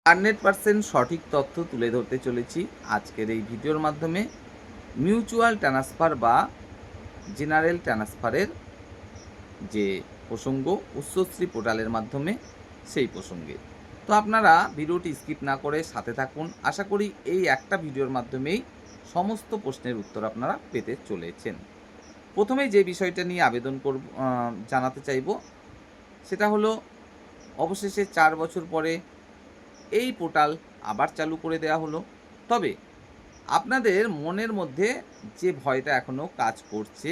100% সঠিক তথ্য তুলে ধরতে চলেছি আজকের এই ভিডিওর মাধ্যমে। মিউচুয়াল ট্রান্সফার বা জেনারেল ট্রান্সফারের যে প্রসঙ্গ উচ্চশ্রী পোর্টালের মাধ্যমে সেই প্রসঙ্গে। তো আপনারা ভিডিওটি স্কিপ না করে সাথে থাকুন। আশা করি এই একটা ভিডিওর মাধ্যমেই সমস্ত প্রশ্নের উত্তর আপনারা পেতে চলেছেন। প্রথমেই যে বিষয়টা নিয়ে আবেদন জানাতে চাইব সেটা হলো অবশেষে 4 বছর পরে এই পোর্টাল আবার চালু করে দেওয়া হলো। তবে আপনাদের মনের মধ্যে যে ভয়টা এখনও কাজ করছে,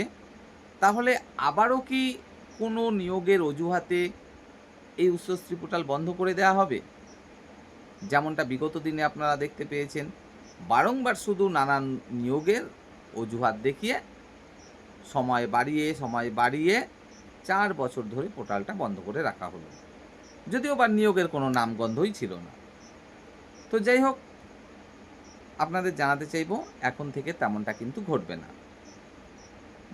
তাহলে আবারও কি কোনো নিয়োগের অজুহাতে এই উচ্চশ্রী পোর্টাল বন্ধ করে দেওয়া হবে? যেমনটা বিগত দিনে আপনারা দেখতে পেয়েছেন, বারংবার শুধু নানান নিয়োগের অজুহাত দেখিয়ে সময় বাড়িয়ে 4 বছর ধরে পোর্টালটা বন্ধ করে রাখা হলো। যদিও বা নিয়োগের কোনো নামগন্ধই ছিল না। তো যাই হোক, আপনাদের জানাতে চাইব এখন থেকে তেমনটা কিন্তু ঘটবে না।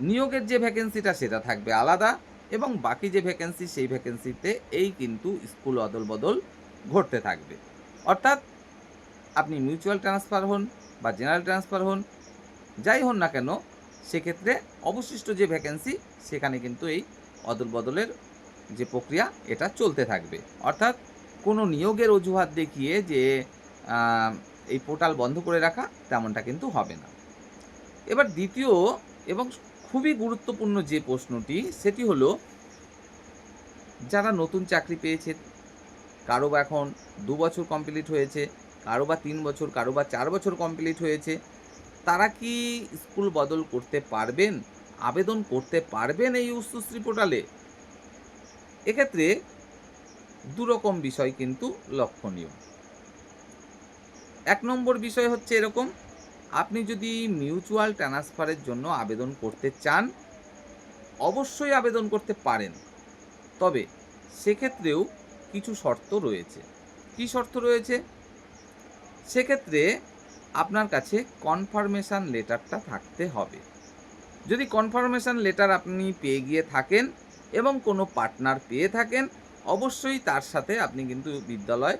নিয়োগের যে ভ্যাকেন্সিটা সেটা থাকবে আলাদা, এবং বাকি যে ভ্যাকেন্সি সেই ভ্যাকেন্সিতে এই কিন্তু স্কুল অদল বদল ঘটতে থাকবে। অর্থাৎ আপনি মিউচুয়াল ট্রান্সফার হন বা জেনারেল ট্রান্সফার হন, যাই হন না কেন, সেক্ষেত্রে অবশিষ্ট যে ভ্যাকেন্সি সেখানে কিন্তু এই অদল বদলের যে প্রক্রিয়া এটা চলতে থাকবে। অর্থাৎ কোনো নিয়োগের অজুহাত দেখিয়ে যে এই পোর্টাল বন্ধ করে রাখা, তেমনটা কিন্তু হবে না। এবার দ্বিতীয় এবং খুবই গুরুত্বপূর্ণ যে প্রশ্নটি, সেটি হলো যারা নতুন চাকরি পেয়েছে, কারো বা এখন 2 বছর কমপ্লিট হয়েছে, কারো বা 3 বছর, কারো বা 4 বছর কমপ্লিট হয়েছে, তারা কি স্কুল বদল করতে পারবেন, আবেদন করতে পারবেন এই উচ্চশ্রী পোর্টালে? এক্ষেত্রে দুরকম বিষয় কিন্তু লক্ষণীয়। 1 নম্বর বিষয় হচ্ছে এরকম, আপনি যদি মিউচুয়াল ট্রান্সফারের জন্য আবেদন করতে চান, অবশ্যই আবেদন করতে পারেন। তবে সেক্ষেত্রেও কিছু শর্ত রয়েছে। কি শর্ত রয়েছে? সেক্ষেত্রে আপনার কাছে কনফার্মেশন লেটারটা থাকতে হবে। যদি কনফার্মেশন লেটার আপনি পেয়ে গিয়ে থাকেন এবং কোনো পার্টনার পেয়ে থাকেন, অবশ্যই তার সাথে আপনি কিন্তু বিদ্যালয়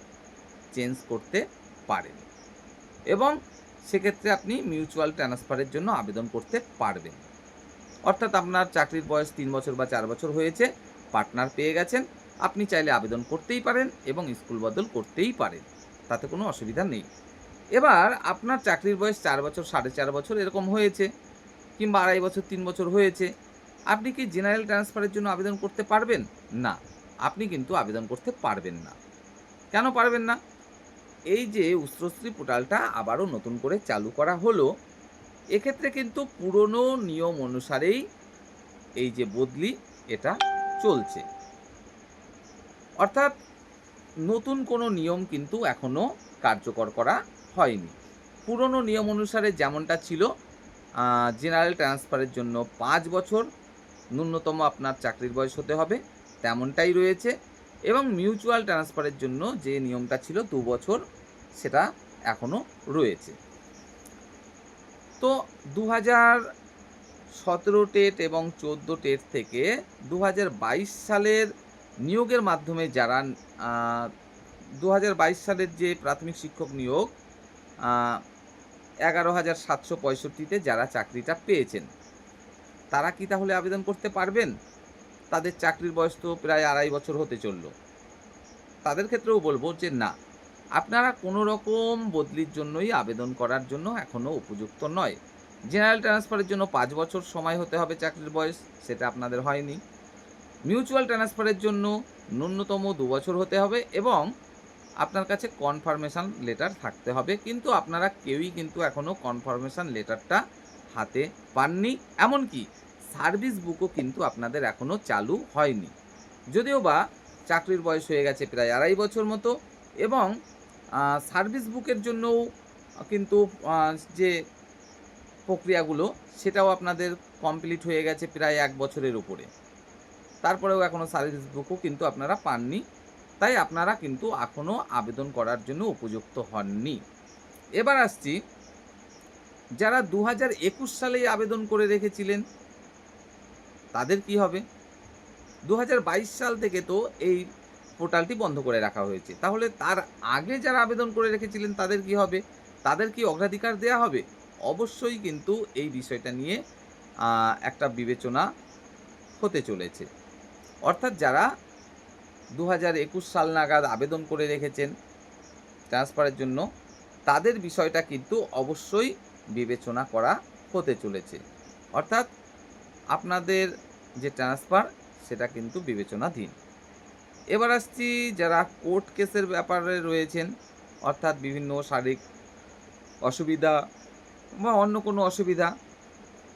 চেঞ্জ করতে পারেন, এবং সেক্ষেত্রে আপনি মিউচুয়াল ট্রান্সফারের জন্য আবেদন করতে পারবেন। অর্থাৎ আপনার চাকরির বয়স 3 বছর বা 4 বছর হয়েছে, পার্টনার পেয়ে গেছেন, আপনি চাইলে আবেদন করতেই পারেন এবং স্কুল বদল করতেই পারেন, তাতে কোনো অসুবিধা নেই। এবার আপনার চাকরির বয়স 4 বছর, 4.5 বছর এরকম হয়েছে, কিংবা 2.5 বছর, 3 বছর হয়েছে, আপনি কি জেনারেল ট্রান্সফারের জন্য আবেদন করতে পারবেন? না, আপনি কিন্তু আবেদন করতে পারবেন না। কেন পারবেন না? এই যে উচ্চশ্রী পোর্টালটা আবারও নতুন করে চালু করা হলো, এক্ষেত্রে কিন্তু পুরনো নিয়ম অনুসারেই এই যে বদলি, এটা চলছে। অর্থাৎ নতুন কোনো নিয়ম কিন্তু এখনও কার্যকর করা হয়নি। পুরনো নিয়ম অনুসারে যেমনটা ছিল, জেনারেল ট্রান্সফারের জন্য 5 বছর ন্যূনতম আপনার চাকরির বয়স হতে হবে, তেমনটাই রয়েছে। এবং মিউচুয়াল ট্রান্সফারের জন্য যে নিয়মটা ছিল 2 বছর, সেটা এখনও রয়েছে। তো 2017 টেট এবং 14 টেট থেকে 2022 সালের নিয়োগের মাধ্যমে যারা 2022 সালের যে প্রাথমিক শিক্ষক নিয়োগ 11,765-তে যারা চাকরিটা পেয়েছেন, তারা কি তাহলে আবেদন করতে পারবেন? তাদের চাকরির বয়স তো প্রায় 2.5 বছর হতে চলল। তাদের ক্ষেত্রেও বলবো যে না, আপনারা কোনো রকম বদলির জন্যই আবেদন করার জন্য এখনও উপযুক্ত নয়। জেনারেল ট্রান্সফারের জন্য 5 বছর সময় হতে হবে চাকরির বয়স, সেটা আপনাদের হয়নি। মিউচুয়াল ট্রান্সফারের জন্য ন্যূনতম 2 বছর হতে হবে এবং আপনার কাছে কনফার্মেশন লেটার থাকতে হবে, কিন্তু আপনারা কেউই কিন্তু এখনও কনফার্মেশন লেটারটা হাতে পাননি। এমনকি সার্ভিস বুকও কিন্তু আপনাদের এখনও চালু হয়নি। যদিও বা চাকরির বয়স হয়ে গেছে প্রায় 2.5 বছর মতো, এবং সার্ভিস বুকের জন্যও কিন্তু যে প্রক্রিয়াগুলো সেটাও আপনাদের কমপ্লিট হয়ে গেছে প্রায় 1 বছরের উপরে। তারপরেও এখনও সার্ভিস বুকও কিন্তু আপনারা পাননি। তাই আপনারা কিন্তু এখনও আবেদন করার জন্য উপযুক্ত হননি। এবার আসছি, যারা 2021 সালেই আবেদন করে রেখেছিলেন, তাদের কি হবে? 2022 সাল থেকে তো এই পোর্টালটি বন্ধ করে রাখা হয়েছে। তাহলে তার আগে যারা আবেদন করে রেখেছিলেন তাদের কি হবে? তাদের কি অগ্রাধিকার দেয়া হবে? অবশ্যই কিন্তু এই বিষয়টা নিয়ে আ একটা বিবেচনা হতে চলেছে। অর্থাৎ যারা ২০২১ সাল নাগাদ আবেদন করে রেখেছেন ট্রান্সফারের জন্য, তাদের বিষয়টা কিন্তু অবশ্যই বিবেচনা করা হতে চলেছে। অর্থাৎ আপনাদের যে ট্রান্সফার সেটা কিন্তু বিবেচনাধীন। এবার আসছি যারা কোর্ট কেসের ব্যাপারে রয়েছেন, অর্থাৎ বিভিন্ন শারীরিক অসুবিধা বা অন্য কোনো অসুবিধা,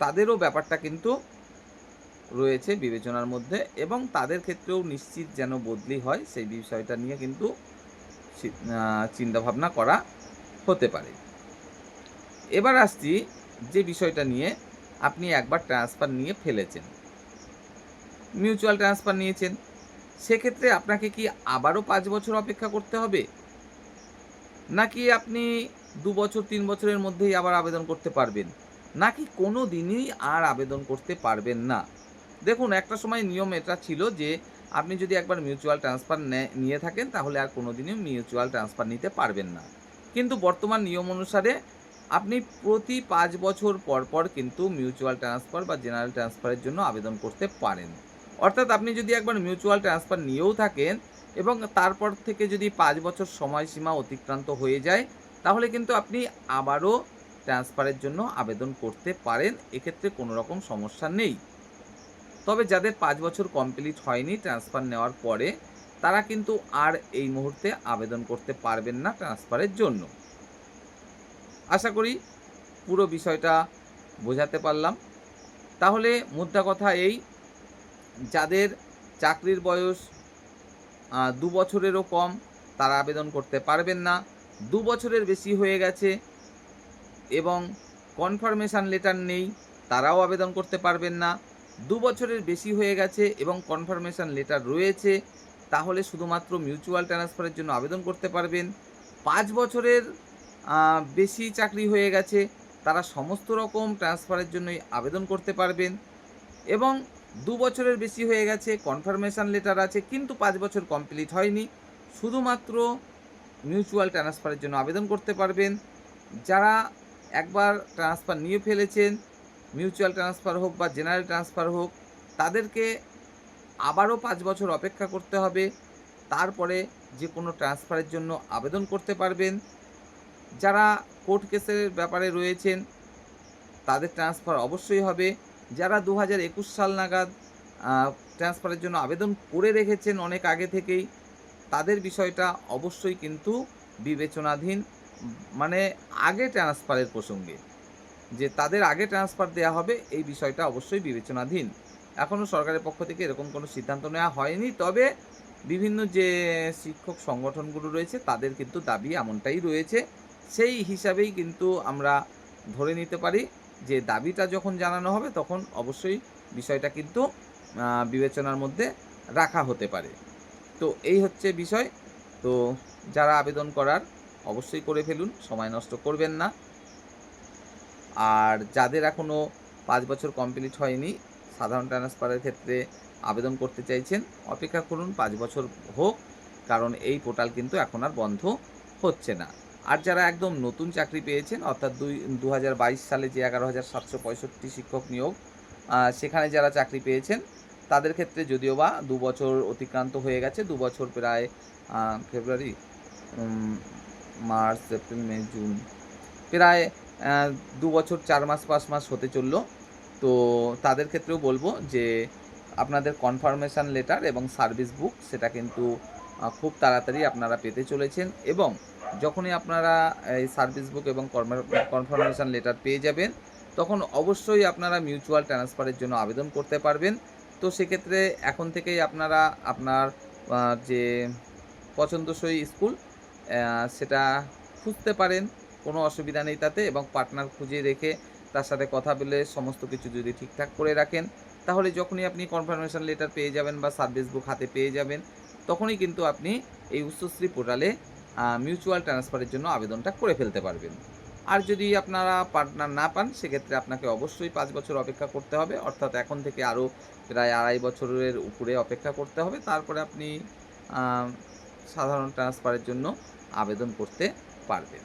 তাদেরও ব্যাপারটা কিন্তু রয়েছে বিবেচনার মধ্যে এবং তাদের ক্ষেত্রেও নিশ্চিত যেন বদলি হয় সেই বিষয়টা নিয়ে কিন্তু চি আ চিন্তাভাবনা করা হতে পারে। এবার আসছি যে বিষয়টা নিয়ে আপনি একবার ট্রান্সফার নিয়ে ফেলেছেন, মিউচুয়াল ট্রান্সফার নিয়েছেন, সেক্ষেত্রে আপনাকে কি আবারও ৫ বছর অপেক্ষা করতে হবে? নাকি আপনি ২ বছর ৩ বছরের মধ্যেই আবার আবেদন করতে পারবেন? নাকি কোনো দিনই আর আবেদন করতে পারবেন না? দেখুন একটা সময় নিয়ম এটা ছিল যে আপনি যদি একবার মিউচুয়াল ট্রান্সফার নিয়ে থাকেন তাহলে আর কোনোদিনই মিউচুয়াল ট্রান্সফার নিতে পারবেন না। কিন্তু বর্তমান নিয়ম অনুসারে আপনি প্রতি ৫ বছর পর, পর কিন্তু মিউচুয়াল ট্রান্সফার বা জেনারেল ট্রান্সফারের জন্য আবেদন করতে পারেন। অর্থাৎ আপনি যদি একবার মিউচুয়াল ট্রান্সফার নিয়েও থাকেন এবং তারপর থেকে যদি ৫ বছর সময়সীমা অতিক্রান্ত হয়ে যায়, তাহলে কিন্তু আপনি আবারও ট্রান্সফারের জন্য আবেদন করতে পারেন। এক্ষেত্রে কোনো রকম সমস্যা নেই। তবে যাদের ৫ বছর কমপ্লিট হয়নি ট্রান্সফার নেওয়ার পরে, তারা কিন্তু আর এই মুহূর্তে আবেদন করতে পারবেন না ট্রান্সফারের জন্য। আশা করি পুরো বিষয়টা বোঝাতে পারলাম। তাহলে মোদ্দা কথা এই, যাদের চাকরির বয়স ২ বছরেরও কম তারা আবেদন করতে পারবেন না। ২ বছরের বেশি হয়ে গেছে এবং কনফার্মেশন লেটার নেই, তারাও আবেদন করতে পারবেন না। ২ বছরের বেশি হয়ে গেছে এবং কনফার্মেশন লেটার রয়েছে, তাহলে শুধুমাত্র মিউচুয়াল ট্রান্সফারের জন্য আবেদন করতে পারবেন। ৫ বছরের আ বেশি চাকরি হয়ে গেছে, তারা সমস্ত রকম ট্রান্সফারের জন্যই আবেদন করতে পারবেন এবং ২ বছরের বেশি হয়ে গেছে, কনফার্মেশন লেটার আছে কিন্তু ৫ বছর কমপ্লিট হয়নি, শুধুমাত্র মিউচুয়াল ট্রান্সফারের জন্য আবেদন করতে পারবেন। যারা একবার ট্রান্সফার নিয়ে ফেলেছেন, মিউচুয়াল ট্রান্সফার হোক বা জেনারেল ট্রান্সফার হোক, তাদেরকে আবারও ৫ বছর অপেক্ষা করতে হবে। তারপরে যে কোনো ট্রান্সফারের জন্য আবেদন করতে পারবেন। যারা কোর্ট কেসের ব্যাপারে রয়েছেন, তাদের ট্রান্সফার অবশ্যই হবে। যারা ২০২১ সাল নাগাদ আ ট্রান্সফারের জন্য আবেদন করে রেখেছেন অনেক আগে থেকেই, তাদের বিষয়টা অবশ্যই কিন্তু বিবেচনাধীন। মানে আগে ট্রান্সফারের প্রসঙ্গে, যে তাদের আগে ট্রান্সফার দেয়া হবে এই বিষয়টা অবশ্যই বিবেচনাধীন। এখনও সরকারের পক্ষ থেকে এরকম কোনো সিদ্ধান্ত নেওয়া হয়নি। তবে বিভিন্ন যে শিক্ষক সংগঠনগুলো রয়েছে তাদের কিন্তু দাবি এমনটাই রয়েছে। সেই হিসাবেই কিন্তু আমরা ধরে নিতে পারি যে দাবিটা যখন জানানো হবে তখন অবশ্যই বিষয়টা কিন্তু বিবেচনার মধ্যে রাখা হতে পারে। তো এই হচ্ছে বিষয়। তো যারা আবেদন করার অবশ্যই করে ফেলুন, সময় নষ্ট করবেন না। আর যাদের এখনও ৫ বছর কমপ্লিট হয়নি, সাধারণ ট্রান্সফারের ক্ষেত্রে আবেদন করতে চাইছেন, অপেক্ষা করুন ৫ বছর হোক, কারণ এই পোর্টাল কিন্তু এখন আর বন্ধ হচ্ছে না। আর যারা একদম নতুন চাকরি পেয়েছেন অর্থাৎ ২০২২ সালে যে ১১,৭৬৫ শিক্ষক নিয়োগ, সেখানে যারা চাকরি পেয়েছেন তাদের ক্ষেত্রে যদিও বা ২ বছর অতিক্রান্ত হয়ে গেছে, ২ বছর প্রায় ফেব্রুয়ারি, মার্চ, এপ্রিল, মে, জুন, প্রায় ২ বছর ৪ মাস ৫ মাস হতে চলল। তো তাদের ক্ষেত্রেও বলব যে আপনাদের কনফার্মেশন লেটার এবং সার্ভিস বুক সেটা কিন্তু খুব তাড়াতাড়ি আপনারা পেতে চলেছেন এবং যখনই আপনারা এই সার্ভিস বুক এবং কনফার্মেশন লেটার পেয়ে যাবেন, তখন অবশ্যই আপনারা মিউচুয়াল ট্রান্সফারের জন্য আবেদন করতে পারবেন। তো সেক্ষেত্রে এখন থেকেই আপনারা আপনার যে পছন্দসই স্কুল সেটা খুঁজতে পারেন, কোনো অসুবিধা নেই তাতে, এবং পার্টনার খুঁজে রেখে তার সাথে কথা বলে সমস্ত কিছু যদি ঠিকঠাক করে রাখেন, তাহলে যখনই আপনি কনফার্মেশন লেটার পেয়ে যাবেন বা সার্ভিস বুক হাতে পেয়ে যাবেন, তখনই কিন্তু আপনি এই উচ্চশ্রী পোর্টালে মিউচুয়াল ট্রান্সফারের জন্য আবেদনটা করে ফেলতে পারবেন। আর যদি আপনারা পার্টনার না পান, সেক্ষেত্রে আপনাকে অবশ্যই ৫ বছর অপেক্ষা করতে হবে, অর্থাৎ এখন থেকে আরও প্রায় ২.৫ বছরের উপরে অপেক্ষা করতে হবে। তারপরে আপনি আ সাধারণ ট্রান্সফারের জন্য আবেদন করতে পারবেন।